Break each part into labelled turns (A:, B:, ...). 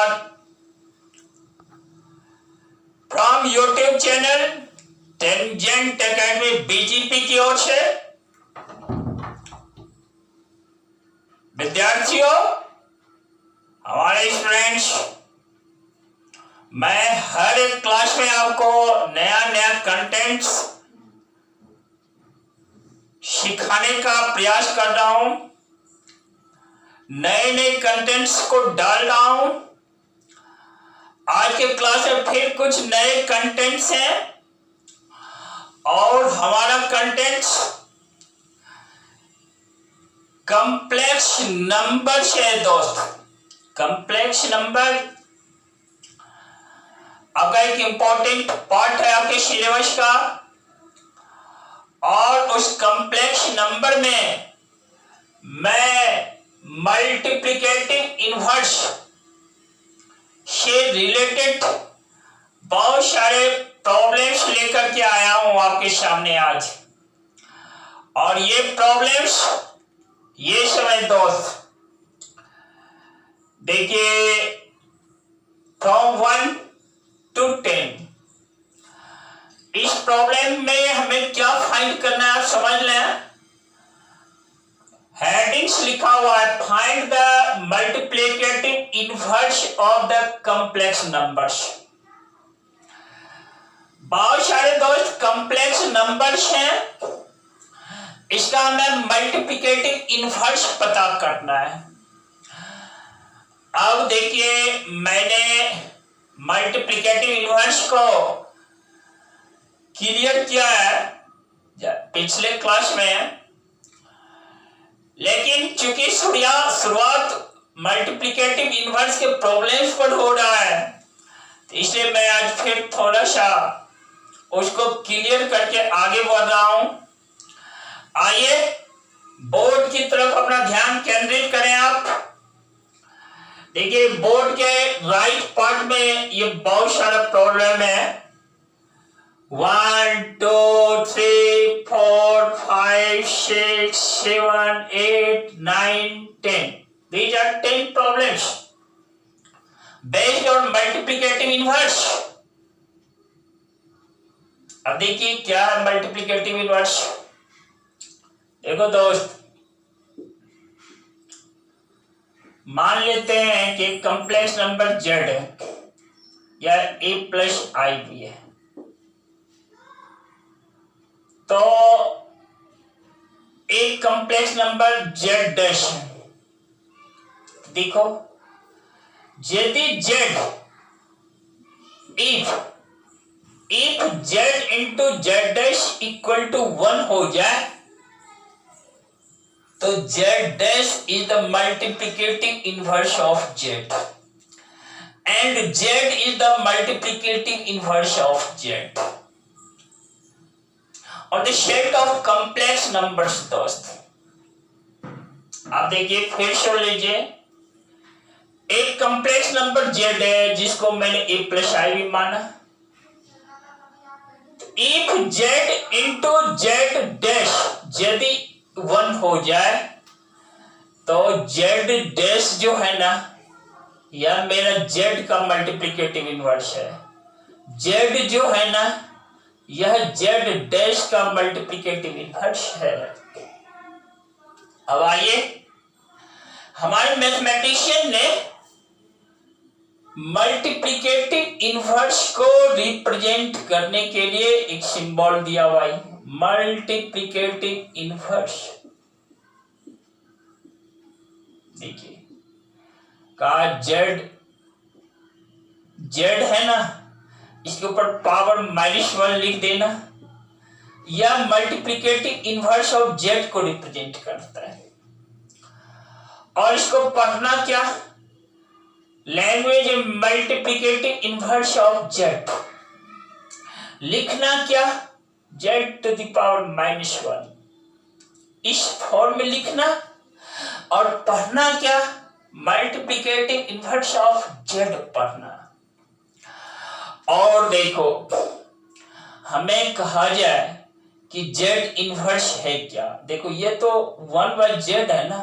A: नमस्कार from YouTube channel tangent academy बीजीपी की ओर से विद्यार्थियों, हमारे स्टूडेंट्स, मैं हर एक क्लास में आपको नया नया कंटेंट्स सिखाने का प्रयास कर रहा हूं, नए नए कंटेंट्स को डाल रहा हूं। आज के क्लास में फिर कुछ नए कंटेंट्स हैं और हमारा कंटेंट्स कॉम्प्लेक्स नंबर से है दोस्त। कॉम्प्लेक्स नंबर आपका एक इंपॉर्टेंट पार्ट है आपके सिलेबस का, और उस कॉम्प्लेक्स नंबर में मैं मल्टीप्लिकेटिव इनवर्स से रिलेटेड बहुत सारे प्रॉब्लम्स लेकर के आया हूं आपके सामने आज। और ये प्रॉब्लम्स ये समय दोस्त देखिए, फ्रॉम 1 to 10 इस प्रॉब्लम में हमें क्या फाइंड करना है आप समझ लें। हेडिंग्स लिखा हुआ है, find the multiplicative inverse of the complex numbers. बहुत सारे दोस्त कॉम्प्लेक्स नंबर्स हैं, इसका हमें मल्टीप्लिकेटिव इनवर्स पता करना है। अब देखिए, मैंने मल्टीप्लिकेटिव इनवर्स को क्लियर किया है पिछले क्लास में, लेकिन चूंकि शुरुआत मल्टीप्लिकेटिव इनवर्स के प्रॉब्लम्स पर हो रहा है, तो इसलिए मैं आज फिर थोड़ा सा उसको क्लियर करके आगे बढ़ रहा हूं। आइए बोर्ड की तरफ अपना ध्यान केंद्रित करें आप। देखिए, बोर्ड के राइट पार्ट में ये बहुत सारा प्रॉब्लम है। 1 2 3 4 5 6 7 8 9 10 These are 10 problems based on multiplicative inverse। अब देखिए क्या है मल्टीप्लिकेटिव इनवर्स। देखो दोस्त, मान लेते हैं कि कॉम्प्लेक्स नंबर z है या a प्लस i भी है, तो एक कॉम्प्लेक्स नंबर z डैश है। देखो, यदि z if z into z dash equal to 1 हो जाए, तो z dash is the multiplicative inverse of z and z is the multiplicative inverse of z और the set of complex numbers। दोस्त आप देखिए, फिर सुन लीजिए, एक कॉम्प्लेक्स नंबर z है जिसको मैंने a प्लस i भी माना। if z into z dash यदि 1 हो जाए, तो z डैश जो है ना, यह मेरा z का मल्टीप्लिकेटिव इनवर्स है। z जो है ना, यह z डैश का मल्टीप्लिकेटिव इनवर्स है। अब आइए, हमारे मैथमेटिशियन ने मल्टीप्लिकेटिव इनवर्स को रिप्रेजेंट करने के लिए एक सिंबल दिया हुआ है, मल्टीप्लिकेटिव इनवर्स। देखिए, का z है ना, इसके ऊपर पावर -1 लिख देना, यह मल्टीप्लिकेटिव इनवर्स ऑफ z को रिप्रेजेंट करता है। और इसको पढ़ना क्या, language multiplicative inverse of z। लिखना क्या, z टू द पावर -1 इस फॉर्म में लिखना, और पढ़ना क्या, मल्टीप्लिकेटिव इनवर्स ऑफ z पढ़ना। और देखो, हमें कहा जाए कि z इनवर्स है क्या। देखो, ये तो 1/z है ना,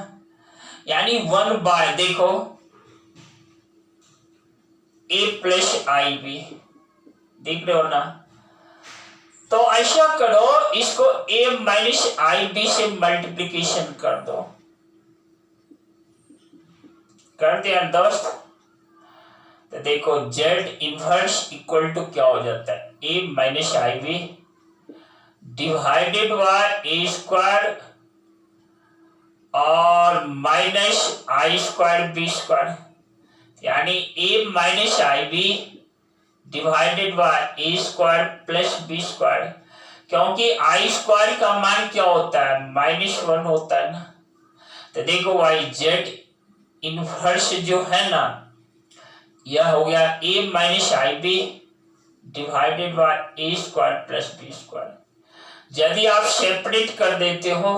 A: यानी 1 बाय, देखो ए प्लस आई बी, देख रहे हो ना। तो ऐसा करो, इसको ए माइनस आई बी से मल्टीप्लीकेशन कर दो, कर दिया दोस्त। तो देखो जेड इनवर्स इक्वल टू क्या हो जाता है, a minus I B divided by A square और minus i square b square, यानी a minus I B divided by A square plus B square, क्योंकि आई स्क्वायर का मान क्या होता है, -1 होता है ना। तो देखो भाई जेड इनवर्स जो है ना, यह हो गया a minus I B divided by A square plus B square. यदि आप सेपरेट कर देते हो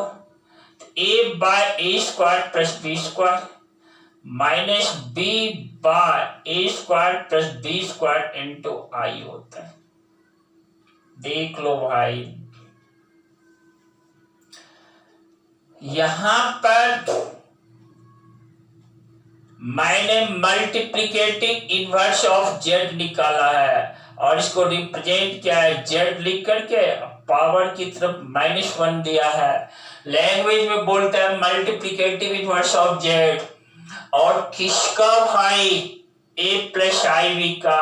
A: तो a by A square plus B square minus b by A square plus B square into i होता है। देख लो भाई, यहां पर मैंने मल्टीप्लिकेटिव इनवर्स ऑफ जेड निकाला है और इसको रिप्रेजेंट किया है जेड लिख करके, पावर की तरफ -1 दिया है। लैंग्वेज में बोलता है मल्टीप्लिकेटिव इनवर्स ऑफ जेड, और किसका भाई, ए प्लस आई बी का।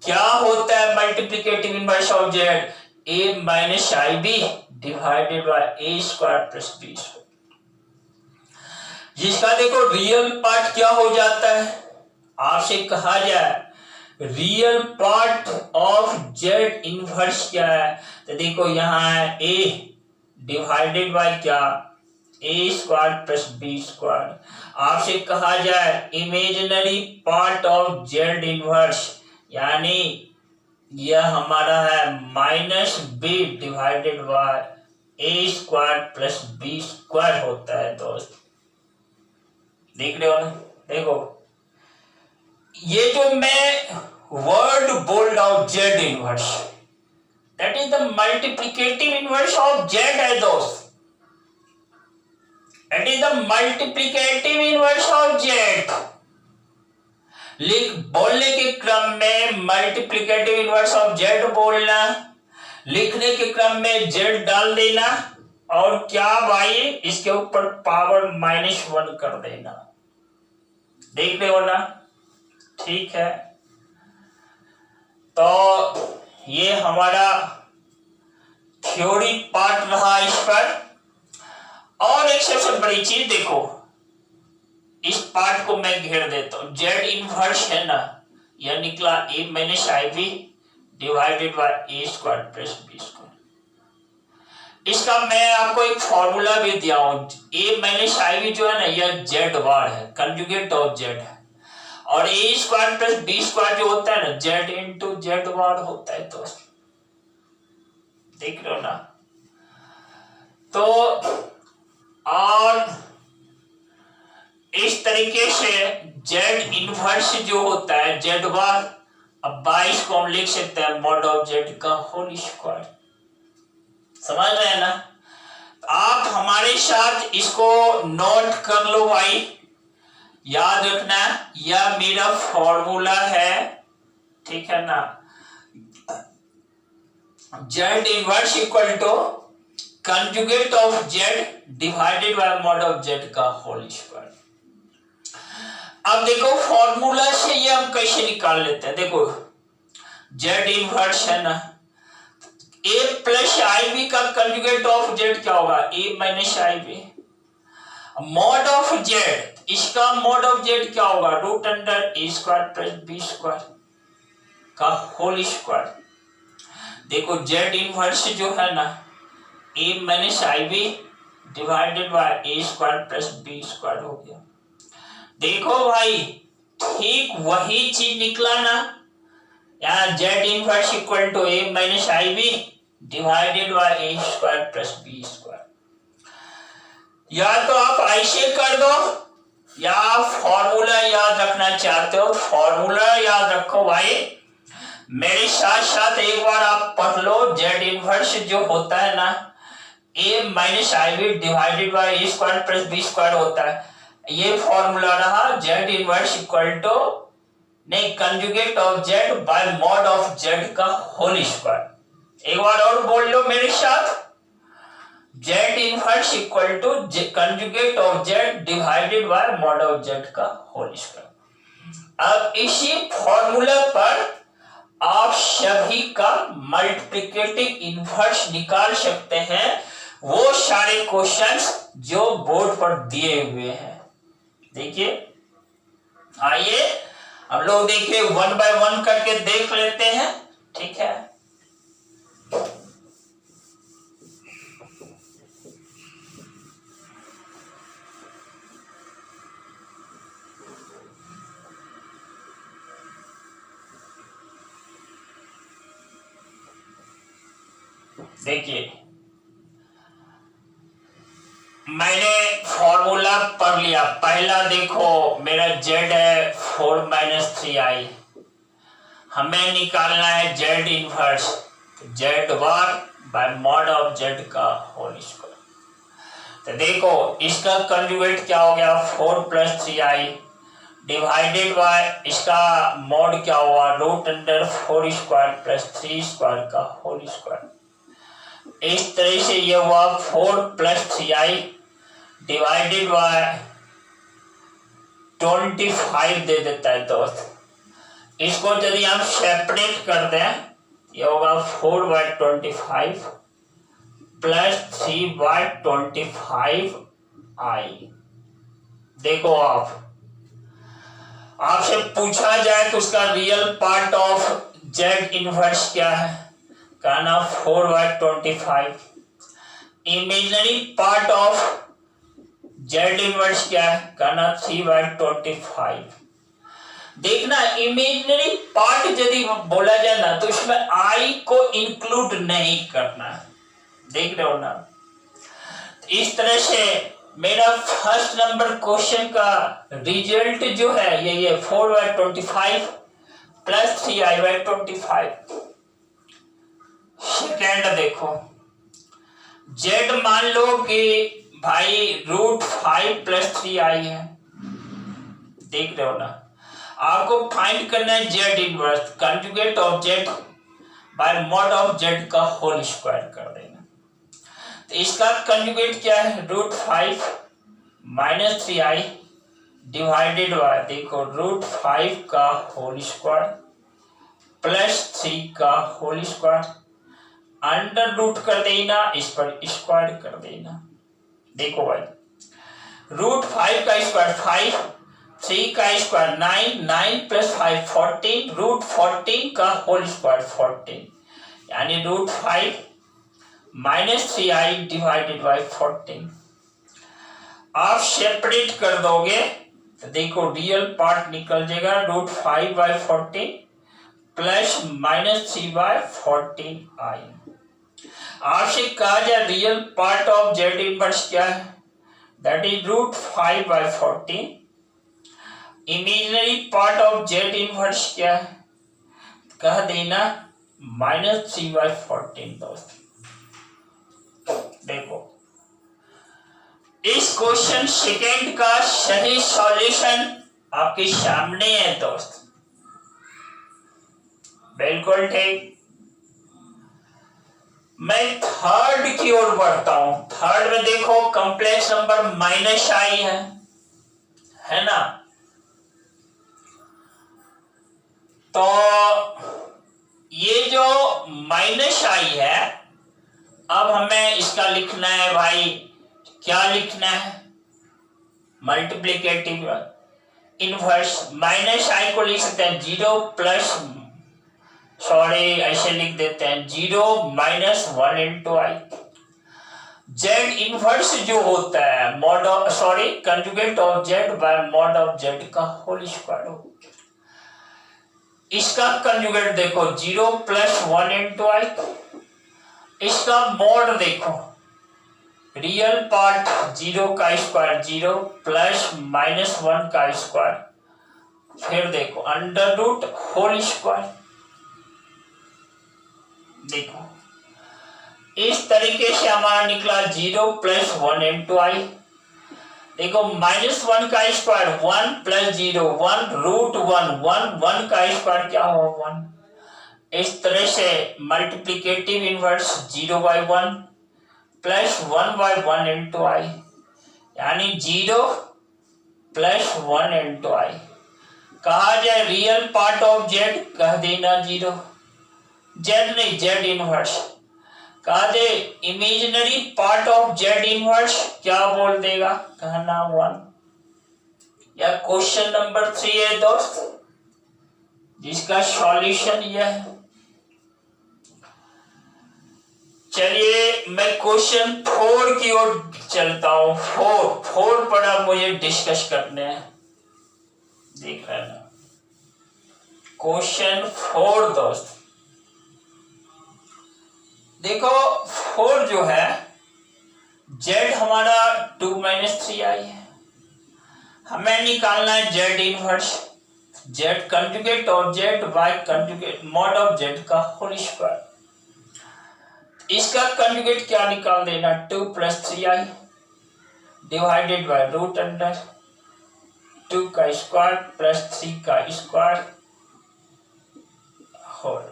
A: क्या होता है multiplicative inverse of Z, A minus I B divided by A square plus B square, जिसका देखो रियल पार्ट क्या हो जाता है, आपसे कहा जाए real part of Z inverse क्या है, तो देखो यहाँ है ए डिवाइडेड बाय क्या, A square plus B square. आपसे कहा जाए imaginary part of Z inverse, यानी यह हमारा है -b divided by A square plus B square होता है दोस्त। देख रहे हो ना, देखो ये जो मैं वर्ड बोल रहा हूं Z inverse, that is the multiplicative inverse of Z है दोस्त। It is the multiplicative inverse of Z. बोलने के क्रम में मल्टीप्लिकेटिव इनवर्स ऑफ जेड बोलना, लिखने के क्रम में जेड डाल देना, और क्या भाई इसके ऊपर पावर -1 कर देना। देख रहे हो ना, ठीक है। तो ये हमारा थ्योरी पार्ट रहा इस पर। और एक सबसे बड़ी चीज देखो, इस पार्ट को मैं घेर देता हूं, जेड इनवर्स है ना, यह निकला a minus I B divided by A square plus B square. इसका मैं आपको एक फॉर्मूला भी दिया हूं, ए माइनस आई बी जो है ना, यह जेड बार है, कंजुगेट ऑफ जेड है, और ए स्क्वायर प्लस बी स्क्वायर जो होता है ना, जेड इंटू जेड बार होता है दोस्त। देख लो ना। तो और इस तरीके से जेड इनवर्स जो होता है जेड बार, अब 22 को हम लिख सकते हैं मॉड ऑफ जेड का होल स्क्वायर। समझ रहे हैं ना। आप हमारे साथ इसको नोट कर लो भाई, याद रखना, यह मेरा फॉर्मूला है, ठीक है ना। Z inverse equal to conjugate of Z divided by mod of Z का होल स्क्वायर। अब देखो फॉर्मूला से ये हम कैसे निकाल लेते हैं। देखो जेड इनवर्स है ना, ए प्लस आई बी का कंजुगेट ऑफ जेड क्या होगा, a minus I b. Mod of z, इसका मॉड ऑफ जेड क्या होगा, root under a square plus B square का होल स्क्वायर। देखो जेड इनवर्स जो है ना, a minus I B divided by A square plus B square हो गया। देखो भाई ठीक वही चीज निकला ना, यहाँ Z inverse equal to A minus I B divided by A square plus B square. या तो आप ऐसे कर दो, या फॉर्मूला याद रखना चाहते हो फॉर्मूला याद रखो भाई, मेरे साथ साथ एक बार आप पढ़ लो। जेड इनवर्स जो होता है ना, a minus I B divided by A square plus B square होता है। ये फॉर्मूला रहा जेड इनवर्स इक्वल टू नहीं, conjugate of Z by mod of Z का होल स्क्वायर। एक बार और बोल लो मेरे साथ, z inverse equal to conjugate of Z divided by mod of Z का होल स्क्वायर। अब इसी फॉर्मूला पर आप सभी का मल्टीप्लिकेटिव इनवर्स निकाल सकते हैं, वो सारे क्वेश्चंस जो बोर्ड पर दिए हुए हैं। देखिए, आइए हम लोग देखिए 1 बाय 1 करके देख लेते हैं। ठीक है, देखिए मैंने फॉर्मूला पढ़ लिया। पहला देखो मेरा जेड है 4 माइनस 3i, हमें निकालना है Z inverse, Z bar by mod of Z का होल स्क्वायर। तो देखो इसका कंजुगेट क्या हो गया, 4 प्लस 3i डिवाइडेड बाय इसका मॉड क्या हुआ, root under 4 square plus 3 square का होल स्क्वायर। इस तरह से ये हुआ 4 प्लस 3i डिवाइडेड बाय 25 दे देता है दोस्त। इसको यदि हम सेपरेट कर दें, ये होगा 4 बाय 25 प्लस 3 बाय 25i। देखो आपसे पूछा जाए तो उसका real part of Z inverse क्या है, कहना 4 by 25। Imaginary part of Z inverse क्या है, कहना 3 बाय 25। देखना इमेजिनरी पार्ट यदि बोला जाए ना तो इसमें आई को इंक्लूड नहीं करना है, देख रहे हो ना। इस तरह से मेरा फर्स्ट नंबर क्वेश्चन का रिजल्ट जो है ये 4 by 25 plus 3i by 25। Second देखो, जेड मान लो कि भाई रूट 5 प्लस 3i है, देख रहे हो ना। आपको फाइंड करना है Z inverse, conjugate of Z by mod of Z का होल स्क्वायर कर देना। तो इसका कंजुगेट क्या है, root 5 minus 3i divided by देखो रूट 5 का होल स्क्वायर प्लस 3 का होल स्क्वायर, अंडर रूट कर देना, इस पर स्क्वायर कर देना। देखो भाई रूट 5 का स्क्वायर 5, 3 का स्क्वायर 9, 9 प्लस 5 14, रूट 14 का होल स्क्वायर 14, यानी root 5 minus 3i divided bye 14। आप सेपरेट कर दोगे तो देखो रियल पार्ट निकल जाएगा, root 5 by 14 plus minus 3 by 14i। आपसे कहा जाए real part of Z inverse क्या है, that is root 5 by 14। Imaginary part of Z inverse क्या है, कह देना माइनस 3 बाय 14। दोस्त देखो इस क्वेश्चन सेकेंड का सही सॉल्यूशन आपके सामने है दोस्त, बिल्कुल ठीक। मैं थर्ड की ओर बढ़ता हूं। थर्ड में देखो कॉम्प्लेक्स नंबर माइनस आई है ना। तो ये जो माइनस आई है, अब हमें इसका लिखना है भाई, क्या लिखना है, मल्टीप्लिकेटिव इनवर्स। माइनस आई को लिख सकते हैं 0 प्लस, सॉरी ऐसे लिख देते हैं 0 माइनस 1 इंटू आई। जेड इनवर्स जो होता है mod of sorry conjugate of Z by mod of Z का होल स्क्वायर हो। इसका कंजुगेट देखो 0 प्लस 1 इंटू आई, इसका मॉड देखो रियल पार्ट 0 का स्क्वायर 0 प्लस माइनस 1 का स्क्वायर, फिर देखो अंडर रूट होल स्क्वायर। देखो इस तरीके से हमारा निकला 0 प्लस 1 इंटू आई। देखो -1 का स्क्वायर 1 + 0 1 √1 1 1 का स्क्वायर क्या हो 1। इस तरह से मल्टीप्लिकेटिव इनवर्स 0/1 + 1/1 इंटू आई, यानी 0 + 1 इंटू आई। कहा जाए रियल पार्ट ऑफ जेड, कह देना 0, जेड नहीं जेड इनवर्स। कहा दे imaginary part of Z inverse, क्या बोल देगा, कहना 1। या क्वेश्चन नंबर 3 है दोस्त, जिसका सॉल्यूशन यह है। चलिए मैं क्वेश्चन 4 की ओर चलता हूं। 4 पर अब मुझे डिस्कस करने हैं, देख लेना। क्वेश्चन 4 दोस्त, देखो 4 जो है, जेड हमारा 2 - 3i है, हमें निकालना है Z inverse, Z conjugate of Z by conjugate mod of Z का होल स्क्वायर। इसका कंजुगेट क्या निकाल देना, 2 + 3i डिवाइडेड बाय √2 का स्क्वायर प्लस 3 का स्क्वायर होल।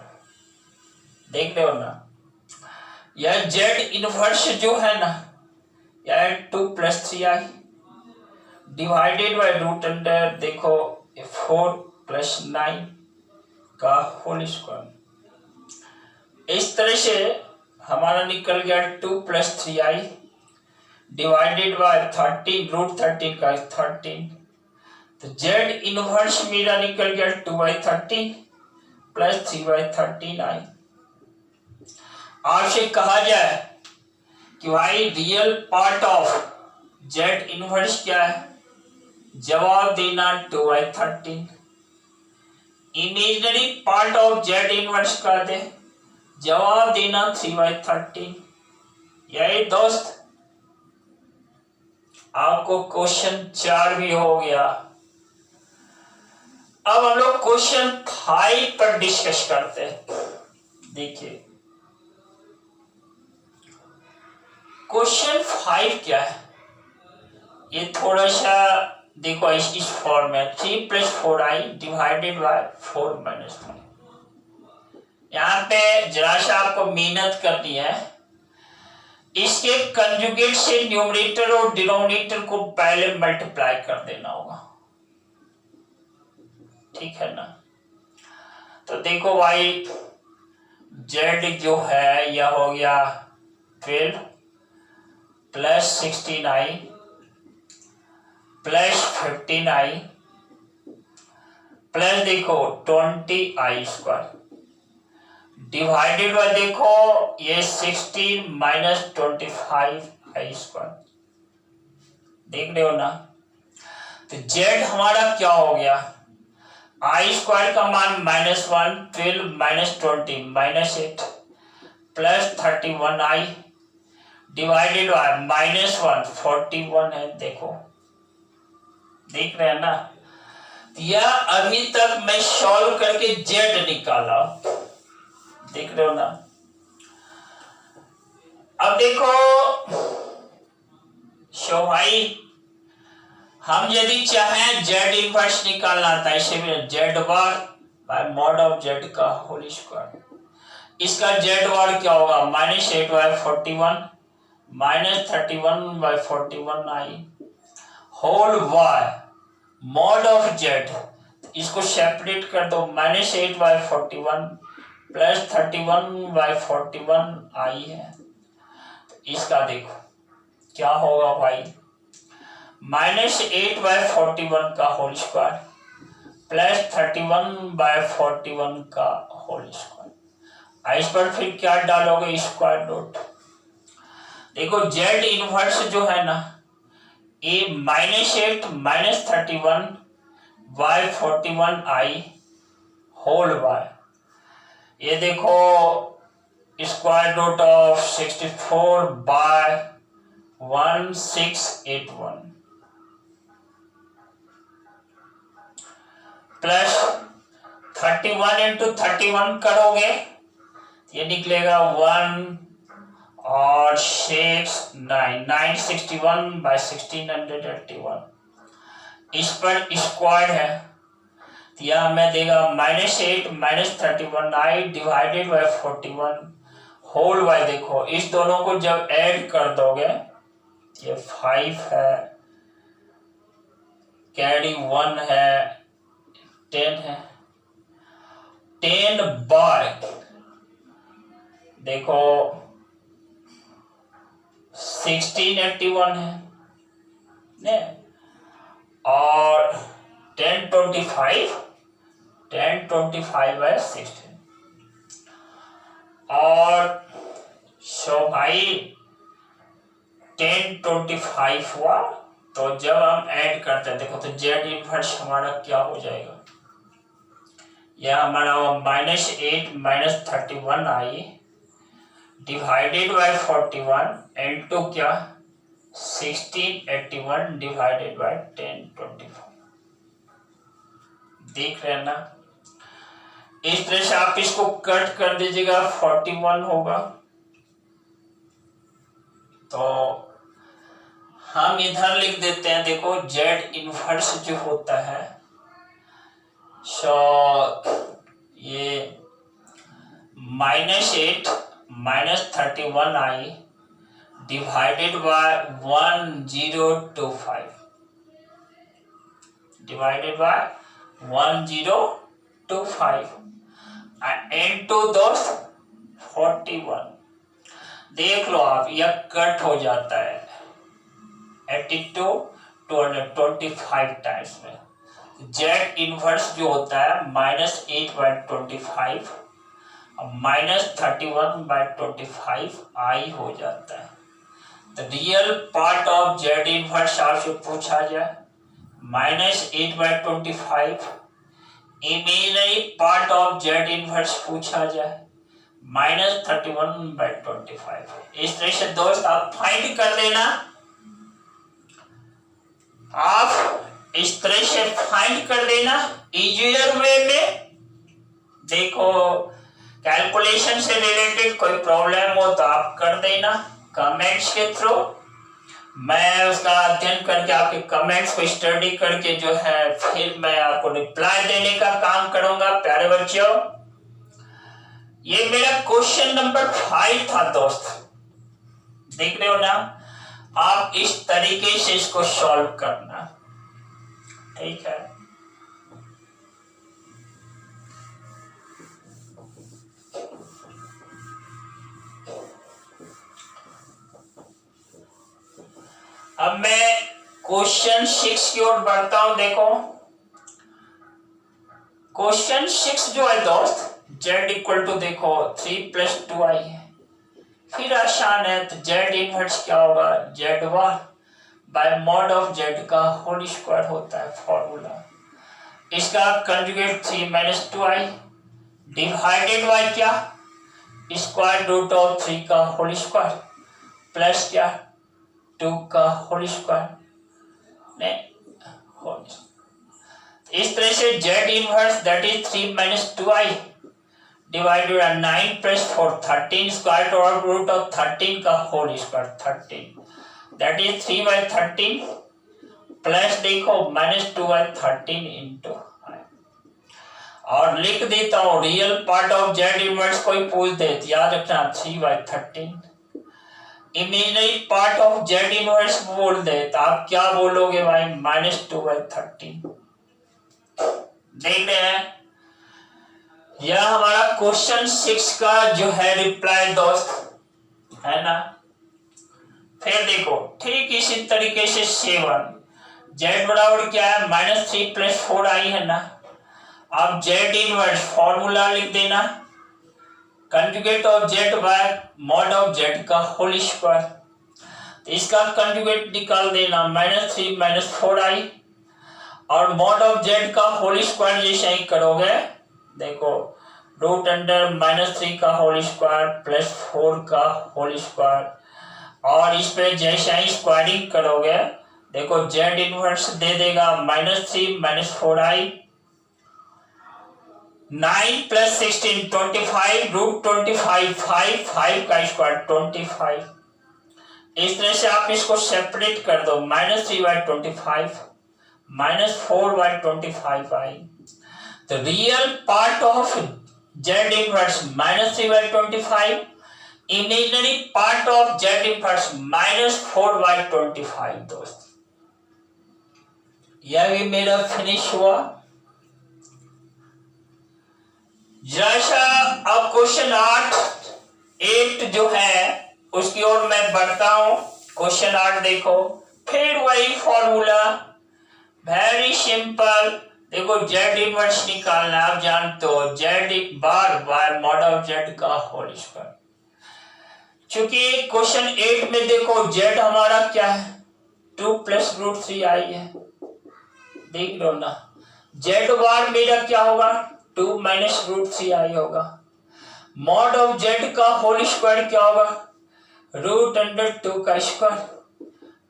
A: देख रहे हो ना, यह जेड इनवर्स जो है ना, यह 2 + 3i डिवाइडेड बाय √, देखो 4 + 9 का होल स्क्वायर। इस तरह से हमारा निकल गया 2 + 3i डिवाइडेड बाय 13 √13 का 13। तो जेड इनवर्स मेरा निकल गया 2/13 + 3/13i। आपसे कहा जाए कि भाई real part of Z inverse क्या है, जवाब देना 2/13। Imaginary part of Z inverse का दे, जवाब देना 3/13। यही दोस्त आपको क्वेश्चन 4 भी हो गया। अब हम लोग क्वेश्चन 5 पर डिस्कस करते हैं। देखिए क्वेश्चन 5 क्या है, ये थोड़ा सा देखो इस फॉर्म में 3 + 4i डिवाइडेड बाय 4 - 1। यहाँ पे जरा सा आपको मेहनत करनी है, इसके कंजुगेट से न्यूमरेटर और डिनोमिनेटर को पहले मल्टीप्लाई कर देना होगा, ठीक है ना। तो देखो भाई जेड जो है यह हो गया 12 + 16i + 15i प्लस देखो 20i² डिवाइडेड बाय देखो ये 16 - 25i²। देख रहे हो ना, तो जेड हमारा क्या हो गया, i² का मान -1 12 - 20 -8 प्लस 31i डिवाइडेड बाय -1 41 है। देखो देख रहे हैं ना, यह अभी तक मैं सॉल्व करके जेड निकाला, देख रहे हो ना। अब देखो शो भाई, हम यदि चाहें जेड इनवर्स निकालना था, इसे Z bar by mod of Z का होल स्क्वायर। इसका जेड बार क्या होगा, -8/41 -31/41i whole by mod of Z. इसको सेपरेट कर दो, -8/41 + 31/41i है। तो इसका देखो क्या होगा भाई, -8/41 का होल स्क्वायर प्लस 31/41 का होल स्क्वायर। इस पर फिर क्या डालोगे, स्क्वायर रूट। देखो जेड इनवर्स जो है ना, ये -8 - 31/41i होल बाय, ये देखो स्क्वायर रूट ऑफ 64/1681 प्लस 31 × 31 करोगे ये निकलेगा 1 और 961/1681 इस पर स्क्वायर है, तो यह हमें देगा -8 -31i divided by 41 whole bye, देखो इस दोनों को जब ऐड कर दोगे ये 5 है, कैरी 1 है, 10 है, 10 बाय देखो 1681 है ने, और 1025 बाय 16 और सो भाई 1025 हुआ, तो जब हम ऐड करते हैं देखो तो जेड इनवर्स हमारा क्या हो जाएगा, यह हमारा -8 -31i डिवाइडेड बाय 41 इनटू क्या 1681 डिवाइडेड बाय 1025। देख रहे हैं ना, इस तरह से आप इसको कट कर दीजिएगा 41 होगा। तो हम इधर लिख देते हैं, देखो जेड इनवर्स जो होता है सो ये -8 -31i divided by 1025 divided by 1025 into दोस्त 41। देख लो आप, यह कट हो जाता है 82 225 टाइम्स में। जेड इनवर्स जो होता है -8/25 -31/25 i हो जाता है। The real part of Z inverse आपसे पूछा जाए -8/25, imaginary part of Z inverse पूछा जाए -31/25। इस तरह से दोस्त आप फाइंड कर लेना, आप इस तरह से फाइंड कर लेना इजियर वे में। देखो कैलकुलेशन से रिलेटेड कोई प्रॉब्लम हो तो आप कर देना कमेंट्स के थ्रू, मैं उसका अध्ययन करके आपके कमेंट्स को स्टडी करके जो है फिर मैं आपको रिप्लाई देने का काम करूंगा। प्यारे बच्चों, ये मेरा क्वेश्चन नंबर 5 था दोस्त, देख रहे हो ना, आप इस तरीके से इसको सॉल्व करना, ठीक है। अब मैं क्वेश्चन 6 की ओर बढ़ता हूं। देखो क्वेश्चन 6 जो है दोस्त, z इक्वल टू देखो 3 + 2i है, फिर आसान है, तो z इनवर्स क्या होगा, z1 bye mod of z का होल स्क्वायर होता है फॉर्मूला। इसका कंजुगेट 3 - 2i डिवाइडेड बाय क्या स्क्वायर रूट ऑफ 3 का होल स्क्वायर प्लस क्या 2 का होल स्क्वायर ने होल। इस तरह से z inverse that is 3 - 2i divided by 9 + 4 13 square root of 13 का whole square 13 that is 3/13 plus देखो -2/13 इनटू i। और लिख देता हूं real part of z inverse कोई पूछ दे तो याद रखना 3/13, imaginary part of z inverse बोल दे तो आप क्या बोलोगे भाई -2/13। देख रहे हैं, यह हमारा क्वेश्चन 6 का जो है रिप्लाई दोस्त है ना। फिर देखो ठीक इसी तरीके से 7 z बराबर क्या है -3 + 4i है ना। अब z इनवर्स फॉर्मूला लिख देना, conjugate of z by mod of z का होल स्क्वायर, तो इसका कंजुगेट निकाल देना -3 - 4i और मॉड ऑफ z का होल स्क्वायर जैसे ही करोगे देखो रूट अंडर -3 का होल स्क्वायर प्लस 4 का होल स्क्वायर, और इस पे जैसे ही स्क्वायरिंग करोगे देखो z इनवर्स दे देगा -3 - 4i 9 + 16 25 √25 5 का स्क्वायर 25। इस तरह से आप इसको सेपरेट कर दो, -3/25 -4/25 आई। तो real part of Z inverse -3/25, imaginary part of Z inverse -4/25। दोस्त यह भी मेरा फिनिश हुआ। जैसा अब क्वेश्चन 8 जो है उसकी ओर मैं बढ़ता हूं। क्वेश्चन 8 देखो, फिर वही फॉर्मूला, वेरी सिंपल। देखो Z इनवर्स निकालना, आप जानते हो Z bar mod of Z का होल स्क्वायर। चूंकि क्वेश्चन 8 में देखो Z हमारा क्या है, 2 + √3i है, देख लो ना। Z बार मेरा क्या होगा, 2 - √3i होगा। मॉड ऑफ Z का होल स्क्वायर क्या होगा, √2 का स्क्वायर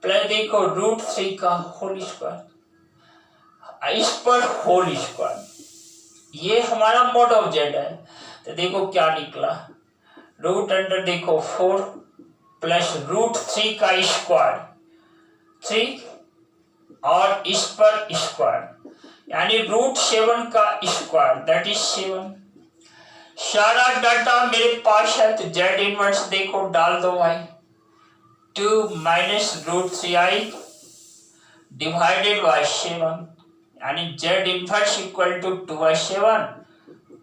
A: प्लस देखो √3 का होल स्क्वायर, इस पर होल स्क्वायर। ये हमारा मॉड ऑफ Z है। तो देखो क्या निकला, √, देखो 4 प्लस √3 का स्क्वायर 3 और इस पर स्क्वायर, यानी √7 का स्क्वायर दैट इज 7। सारा डाटा मेरे पास है। तो Z इनवर्स देखो डाल दो भाई, 2 - √3i डिवाइडेड बाय 7, यानी Z inverse equal to 2/7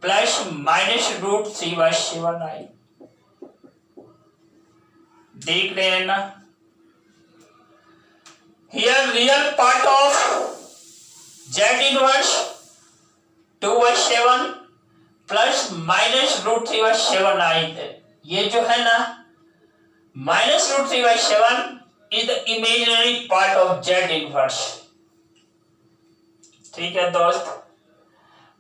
A: plus -√3/7i। देख रहे हैं ना, here real part of Z inverse 2/7 plus -√3/7i। ये जो है ना -√3/7 is the imaginary part of Z inverse. ठीक है दोस्त,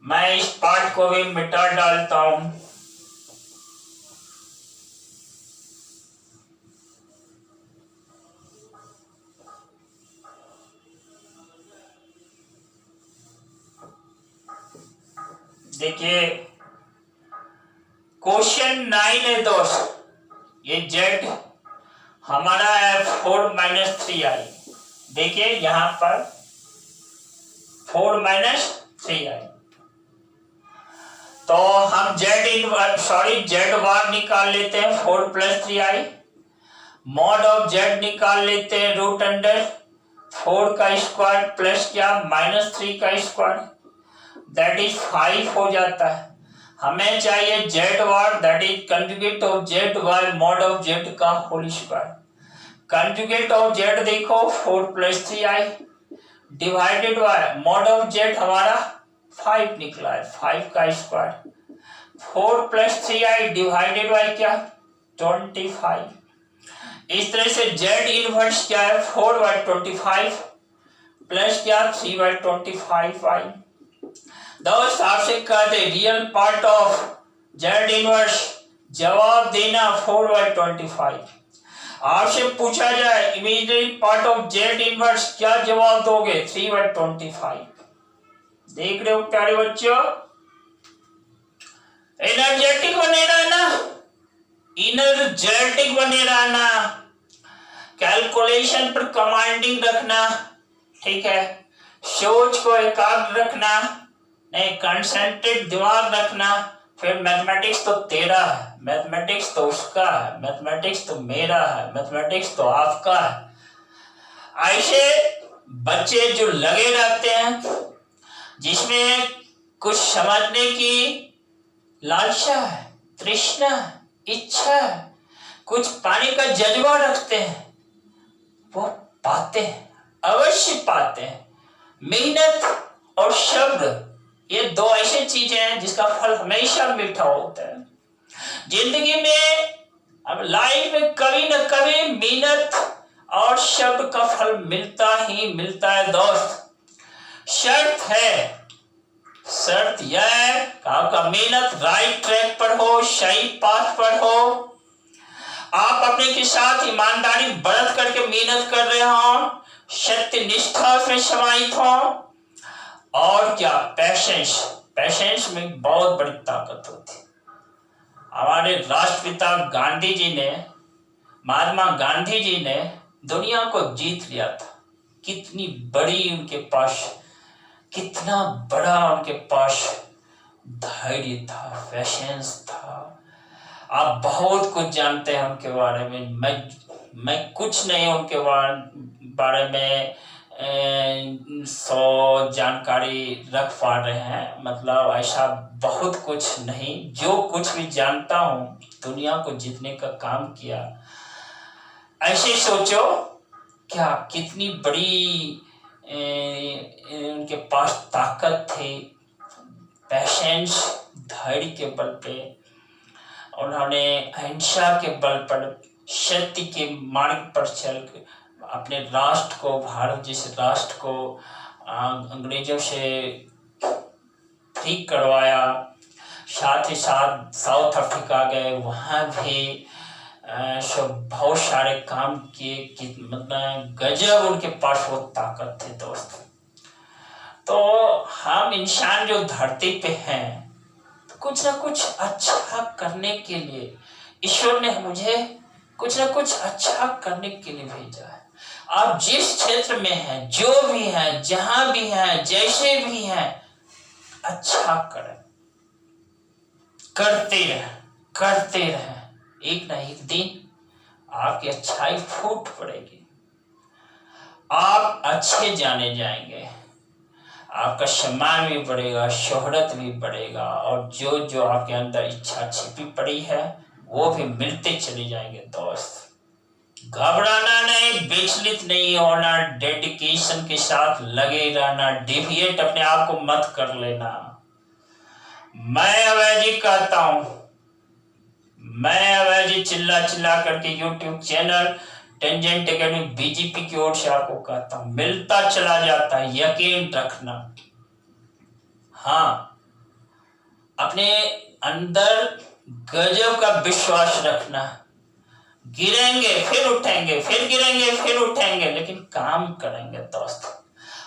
A: मैं इस पार्ट को भी मिटा डालता हूं। देखिए क्वेश्चन 9 है दोस्त, ये Z हमारा है 4 - 3i। देखिए यहां पर 4 - 3i, तो हम Z बार निकाल लेते हैं 4 + 3i। मॉड ऑफ Z निकाल लेते हैं, √4 का स्क्वायर प्लस क्या -3 का स्क्वायर दैट इज 5 हो जाता है। हमें चाहिए Z bar that is conjugate of Z by mod of Z का whole square. Conjugate of Z देखो 4 + 3i divided by mod of Z हमारा 5 निकला है, 5 का स्क्वायर 4 + 3i डिवाइडेड बाय क्या 25। इस तरह से Z इनवर्स क्या है 4/25 प्लस क्या 3/25i। दोस्त आपसे कहते real part of Z inverse, जवाब देना 4/25। आपसे पूछा जाए imaginary part of Z inverse, क्या जवाब दोगे 3/25। देख रहे हो प्यारे बच्चों, एनर्जेटिक बने रहना, इनर्जेटिक बने रहना, कैलकुलेशन पर कमांडिंग रखना, ठीक है, सोच को एकाग्र रखना, नहीं कंसंट्रेट दिमाग रखना। फिर मैथमेटिक्स तो तेरा है, मैथमेटिक्स तो उसका है, मैथमेटिक्स तो मेरा है, मैथमेटिक्स तो आपका है। ऐसे बच्चे जो लगे रहते हैं, जिसमें कुछ समझने की लालसा है, तृष्णा है, इच्छा है, कुछ पाने का जज्बा रखते हैं, वो पाते हैं, अवश्य पाते हैं। मेहनत और सब्र ये दो ऐसी चीजें हैं जिसका फल हमेशा मीठा होता है। जिंदगी में अब लाइफ में कभी न कभी मेहनत और सब्र का फल मिलता ही मिलता है दोस्त। शर्त यह है कि आपका मेहनत राइट ट्रैक पर हो, सही पाथ पर हो, आप अपने के साथ ईमानदारी बरत करके मेहनत कर रहे हो, सत्य निष्ठा में समाहित हो, और क्या पैशेंस, पेशेंस में बहुत बड़ी ताकत होती है। हमारे राष्ट्रपिता गांधी जी ने, महात्मा गांधी जी ने दुनिया को जीत लिया था। कितनी बड़ी उनके पास, कितना बड़ा उनके पास धैर्य था, पेशेंस था। आप बहुत कुछ जानते हैं उनके बारे में, मैं कुछ नहीं उनके बारे में 100 जानकारी रख पा रहे हैं। मतलब ऐसा बहुत कुछ नहीं, जो कुछ भी जानता हूँ दुनिया को जीतने का काम किया। ऐसे सोचो क्या कितनी बड़ी उनके पास ताकत थी। पेशेंस, धैर्य के बल पे उन्होंने अहिंसा के बल पर, सत्य के मार्ग पर चल अपने राष्ट्र को, भारत जैसे राष्ट्र को अंग्रेजों से फ्री करवाया। साथ ही साथ साउथ अफ्रीका गए, वहाँ भी सब बहुत सारे काम किए। मतलब गजब उनके पास वो ताकत थी दोस्त। तो हम इंसान जो धरती पे हैं, तो कुछ ना कुछ अच्छा करने के लिए ईश्वर ने मुझे कुछ ना कुछ अच्छा करने के लिए भेजा है। आप जिस क्षेत्र में हैं, जो भी हैं, जहां भी हैं, जैसे भी हैं, अच्छा करें, करते रहें। एक ना एक दिन आपकी अच्छाई फूट पड़ेगी, आप अच्छे जाने जाएंगे, आपका सम्मान भी बढ़ेगा, शोहरत भी बढ़ेगा, और जो जो आपके अंदर इच्छा छिपी पड़ी है वो भी मिलते चले जाएंगे दोस्त। घबराना नहीं, विचलित नहीं होना, डेडिकेशन के साथ लगे रहना, डिविएट अपने आप को मत कर लेना। मैं अवय जी कहता हूं, मैं अवय जी चिल्ला करके YouTube channel tangent academy BJP की ओर से आपको कहता हूं, मिलता चला जाता है, यकीन रखना। हाँ, अपने अंदर गजब का विश्वास रखना। गिरेंगे फिर उठेंगे, फिर गिरेंगे फिर उठेंगे, लेकिन काम करेंगे दोस्त।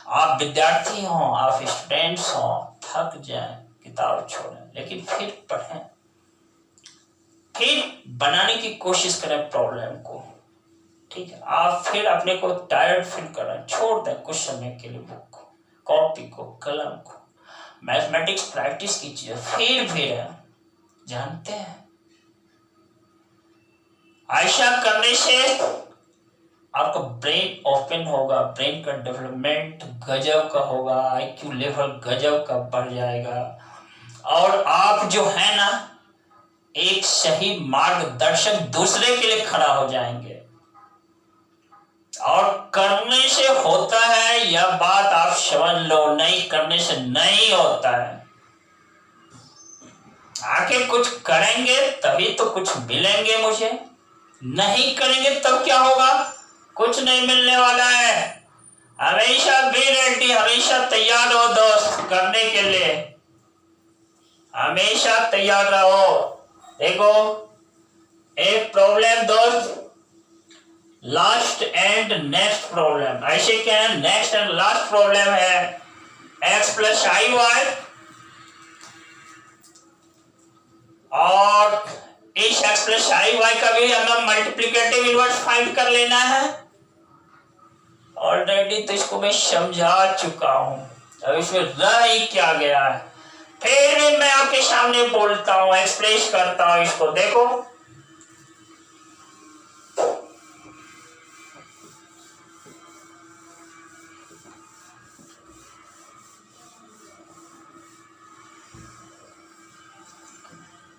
A: आप विद्यार्थी हो, आप स्टूडेंट्स हो, थक जाएं, किताब छोड़ें, लेकिन फिर पढ़ें, फिर बनाने की कोशिश करें प्रॉब्लम को। ठीक है, आप फिर अपने को टायर्ड फील करें, छोड़ दें कुछ समय के लिए बुक को, कॉपी को, कलम को, मैथमेटिक्स प्रैक्टिस कीजिए, फिर जानते हैं ऐसा करने से आपका ब्रेन ओपन होगा, ब्रेन का डेवलपमेंट गजब का होगा, आईक्यू लेवल गजब का बढ़ जाएगा, और आप जो है ना एक सही मार्गदर्शक दूसरे के लिए खड़ा हो जाएंगे। और करने से होता है, यह बात आप समझ लो, नहीं करने से नहीं होता है। आके कुछ करेंगे तभी तो कुछ मिलेंगे मुझे, नहीं करेंगे तब क्या होगा, कुछ नहीं मिलने वाला है। हमेशा बी रेडी, हमेशा तैयार रहो दोस्त करने के लिए, हमेशा तैयार रहो। देखो एक प्रॉब्लम दोस्त, लास्ट एंड नेक्स्ट प्रॉब्लम, ऐसे क्या है, नेक्स्ट एंड लास्ट प्रॉब्लम है x प्लस आई वाई, और इस x प्लस आई वाई का भी हमें मल्टीप्लिकेटिव इनवर्स फाइंड कर लेना है। ऑलरेडी तो इसको मैं समझा चुका हूं, अब इसमें रह ही क्या गया है, फिर भी मैं आपके सामने बोलता हूं, एक्सप्रेस करता हूं इसको। देखो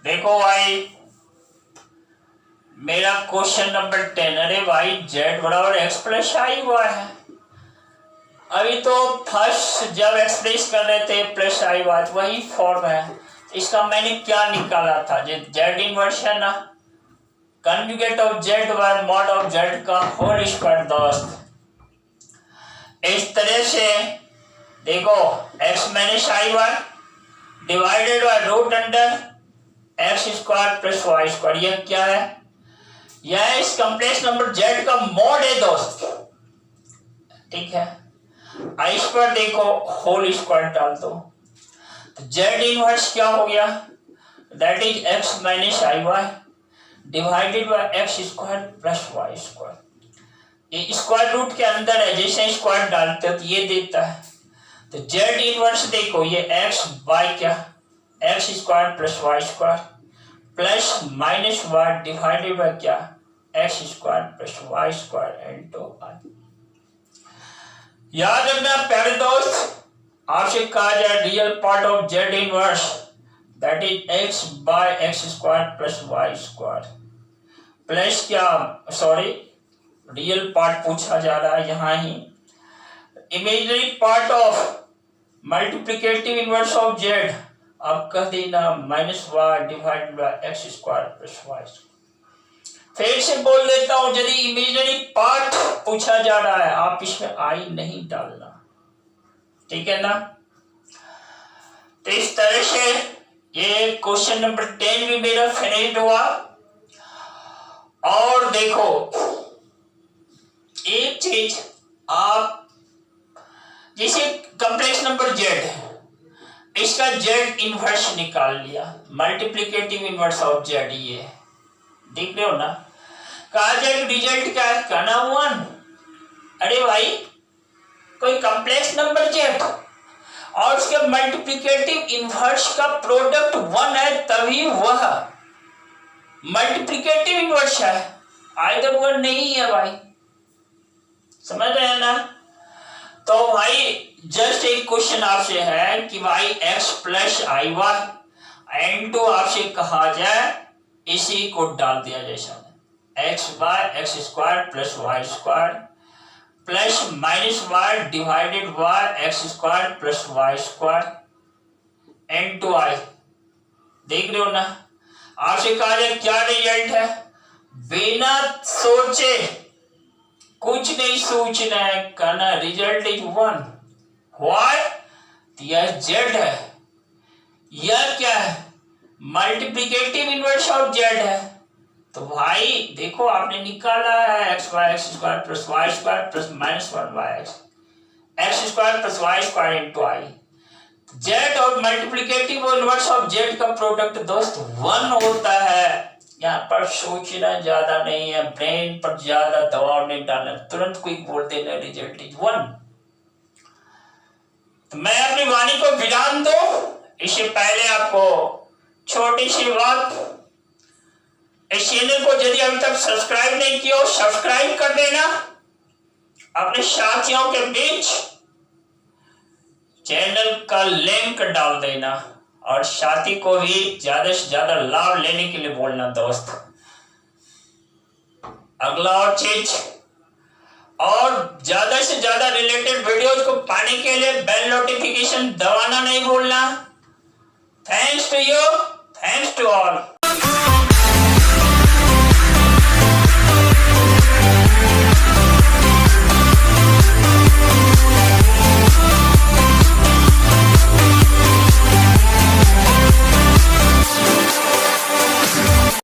A: देखो भाई, मेरा क्वेश्चन नंबर 10, अरे भाई z बराबर x प्लस आई हुआ है। अभी तो फर्स्ट जब एक्सप्रेस कर रहे थे प्लस आई हुआ, वही फॉर्म है। इसका मैंने क्या निकाला था, z इनवर्स है ना, conjugate of z by mod of z का होल स्क्वायर दोस्त। इस तरह से देखो x minus i y divided by root under x square plus y square, यह क्या है, यह इस कॉम्प्लेक्स नंबर z का मॉड है दोस्त। ठीक है, इस पर देखो होल स्क्वायर डाल दो, तो जेड इनवर्स क्या हो गया, that is x minus i y divided by x square plus y square. ये स्क्वायर रूट के अंदर है, जैसे स्क्वायर डालते हो तो ये देता है। तो जेड इनवर्स देखो ये एक्स बाय क्या, x square plus y square plus minus y divided by क्या, x square plus y square into i. याद रखना प्यारे दोस्त, आपसे कहा जाए real part of Z inverse that is x by x square plus y square plus क्या, sorry real part पूछा जा रहा है यहाँ ही, imaginary part of multiplicative inverse of z आप कह देना minus y divided by x square plus y. फिर से बोल देता हूं, यदि इमेजिनरी पार्ट पूछा जा रहा है आप इसमें आई नहीं डालना, ठीक है ना। तो इस तरह से ये क्वेश्चन नंबर 10 भी मेरा फिनिश्ड हुआ। और देखो एक चीज, आप जैसे कॉम्प्लेक्स नंबर जेड है, इसका जेड इनवर्स निकाल लिया, मल्टीप्लिकेटिव इनवर्स ऑफ जेड ये देख रहे हो ना, कहा जाए रिजल्ट क्या है, कहना 1। अरे भाई कोई कॉम्प्लेक्स नंबर जेड और उसके मल्टीप्लिकेटिव इनवर्स का प्रोडक्ट 1 है तभी वह मल्टीप्लिकेटिव इनवर्स है, आइदर 1 नहीं है भाई, समझ रहे हैं ना। तो भाई जस्ट एक क्वेश्चन आपसे है कि भाई x plus i y into आपसे कहा जाए इसी को डाल दिया जैसा x by x square plus y square plus minus y divided by x square plus y square into i. देख रहे हो ना, आपसे कहा जाए क्या रिजल्ट है, बिना सोचे कुछ नहीं सोचना है, कहना रिजल्ट इज 1। व्हाई, यह जेड है, यह क्या है, मल्टीप्लिकेटिव इनवर्स ऑफ जेड है। तो भाई देखो आपने निकाला है x by x square plus y square plus minus 1 by x square plus y square into i. Z और मल्टीप्लिकेटिव इनवर्स ऑफ जेड का प्रोडक्ट दोस्त 1 होता है। यहाँ पर सोचना ज्यादा नहीं है, ब्रेन पर ज्यादा दबाव नहीं डालना, तुरंत कोई बोल देना रिजल्ट इज 1। तो मैं अपनी वाणी को विराम दो, इससे पहले आपको छोटी सी बात, इस चैनल को यदि अभी तक सब्सक्राइब नहीं किया हो सब्सक्राइब कर देना, अपने साथियों के बीच चैनल का लिंक डाल देना और साथी को भी ज्यादा से ज्यादा लाभ लेने के लिए बोलना दोस्त। अगला और चीज, और ज्यादा से ज्यादा रिलेटेड वीडियोज को पाने के लिए बेल नोटिफिकेशन दबाना नहीं भूलना। Thanks to you, thanks to all.